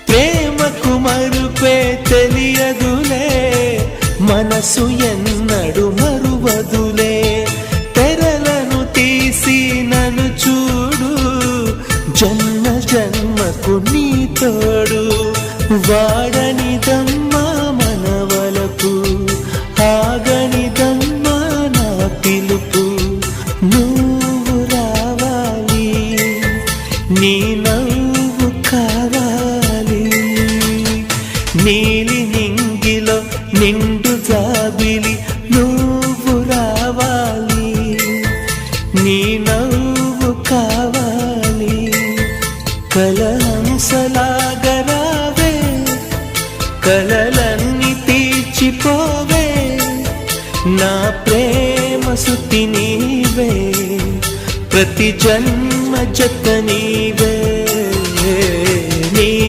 ప్రేమకు మరుపే తెలియదులే, మనసు ఎన్నడు మరువదులే. తెరలను తీసి నన్ను చూడు, జన్మ జన్మకు నీ తోడు. వాడనిదమ్మా మనవలకు, ఆగనిదమ్మా నా పిలుపు. నువ్వు రావాలి, నీ నవ్వు కావాలి. నీలి నింగిలో నిండు జాబిలి, నువ్వు రావాలి, నీ నవ్వు కావాలి. కలహంసలాగా రావే, కలలన్నీ తీర్చిపోవే. నా ప్రేమ సుతి నీవే, ప్రతి జన్మ జత నీవే.